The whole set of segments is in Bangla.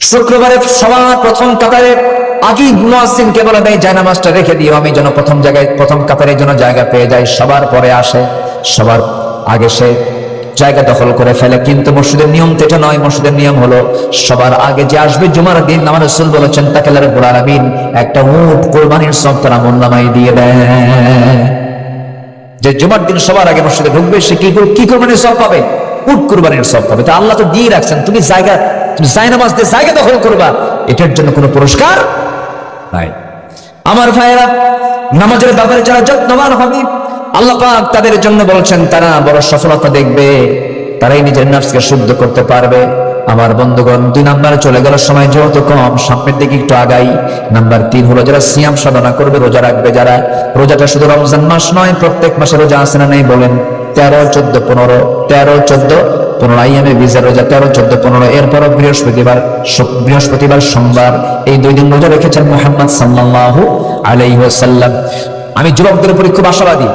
শুক্রবারে সবার প্রথম কাতারে আগেই মুয়াজ্জিনকে বলে দেয় জায়নামাজটা রেখে দিও, আমি যেন প্রথম জায়গায় প্রথম কাতারের জন্য জায়গা পেয়ে যাই। সবার পরে আসে, সবার আগে সে জায়গা দখল করে ফেলে। কিন্তু মসজিদের নিয়ম তো এটা নয়। মসজিদের নিয়ম হলো সবার আগে যে আসবে জুমার দিন, আমার রাসূল বলেছেন তাকে আল্লাহ রাব্বুল আলামিন একটা উট কুরবানির সওয়াব তার আমলনামায় দিয়ে দেয়। যে জুমার দিন সবার আগে মসজিদে ঢুকবে সে কি কুরবানির সওয়াব পাবে? উট কুরবানির সওয়াব পাবে। তো আল্লাহ তো দিয়ে রাখছেন, তুমি জায়নামাজ দিয়ে জায়গা দখল করবা, এটার জন্য কোনো পুরস্কার নাই। আমার ভাইয়েরা, নামাজের ব্যাপারে যারা যত্নবান হবে আল্লাহ পাক তাদের জন্য বলছেন তারা বড় সফলতা দেখবে, তারাই নিজের নফসকে শুদ্ধ করতে পারবে। আমার বন্ধুগণ, 2 নম্বরে চলে গেল, সময় যেহেতু কম, সামনের দিকে একটু আগাই। নাম্বার 3 হলো যারা সিয়াম সাধনা করবে, রোজা রাখবে যারা। রোজাটা শুধু রমজান মাস নয়, প্রত্যেক মাসে রোজা আছে না নেই বলেন? 13, 14, 15, 13, 14, 15 আইয়ামে বীজের রোজা, 13, 14, 15। এরপরও বৃহস্পতিবার, সোমবার, এই 2 দিন রোজা রেখেছেন মুহাম্মদ সাল্লাল্লাহু আলাইহি ওয়াসাল্লাম। আমি যুবকদের উপর খুব আশাবাদী।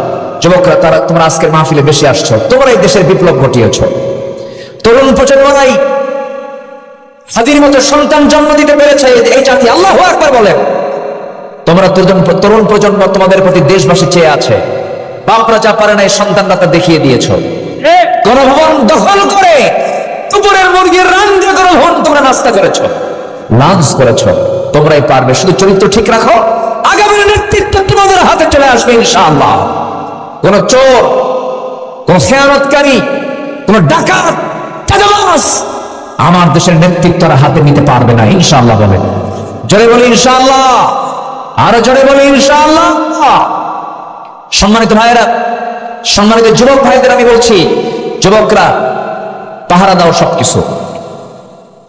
যুবকরা, তোমরা আজকের মাহফিলে বেশি আসছো, তোমরা এই দেশের বিপ্লব ঘটিয়েছো। তরুণ প্রজন্মরাই হাদির মতো সন্তান জন্ম দিতে পেরেছে এই জাতি। আল্লাহু আকবার বলেন। তোমরা তরুণ প্রজন্ম, তোমাদের প্রতি দেশবাসী চেয়ে আছে। বাপরা যা পারে না, এই সন্তানরা তা দেখিয়ে দিয়েছো। গণভবন দখল করে দুপুরের মুরগির রান্না গণভবন তোমরা নাস্তা করেছো, লাঞ্চ করেছো। তোমরাই পারবে, শুধু চরিত্র ঠিক রাখো, আগামীর নেতৃত্ব তোমাদের হাতে চলে আসবে ইনশাআল্লাহ। কোন চোর, কোন খেয়ানতকারী, কোন ডাকাত, চাঁদাবাজ আমার দেশের নেতৃত্ব হাতে নিতে পারবে না ইনশাআল্লাহ। বলেন জোরে, বলি ইনশাআল্লাহ। আরো জোরে বলি ইনশাআল্লাহ। সম্মানিত ভাইয়েরা, সম্মানিত যুবক ভাইদের আমি বলছি, যুবকরা পাহারা দাও সবকিছু।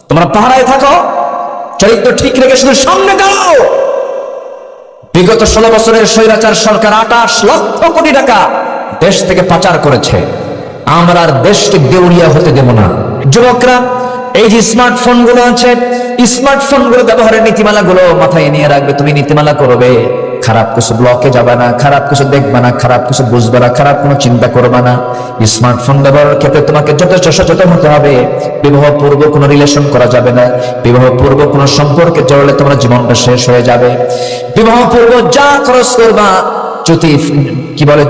তোমরা পাহারায় থাকো, চরিত্র ঠিক রেখে শুধু সামনে দাও। বিগত 16 বছরের স্বৈরাচার সরকার 28 লক্ষ কোটি টাকা দেশ থেকে পাচার করেছে। আমরা আর দেশকে দেউলিয়া হতে দেব না। যুবকরা, এই যে স্মার্টফোন গুলো আছে, স্মার্টফোন গুলো ব্যবহারের নীতিমালা গুলো মাথায় নিয়ে রাখবে। তুমি নীতিমালা করবে, খারাপ কিছু ব্লকে যাবে না, খারাপ কিছু দেখবে না, খারাপ কিছু বুঝবে না, খারাপ কোনো চিন্তা করবে না। স্মার্টফোন ব্যবহারের ক্ষেত্রে তোমাকে যথেষ্ট সচেতন হতে হবে। বিবাহ পূর্ব কোনো রিলেশন করা যাবে না। বিবাহ পূর্ব কোনো সম্পর্কে জড়ালে তোমার জীবনটা শেষ হয়ে যাবে। বিবাহ পূর্ব যা খরচ করবা,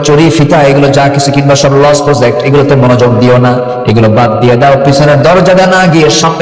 চুরি ফিতা, এগুলো যা কিছু কিংবা সব লস প্রজেক্ট, এগুলোতে মনোযোগ দিও না, এগুলো বাদ দিয়ে দাও। পিছনের দরজাটা না গিয়ে সামনে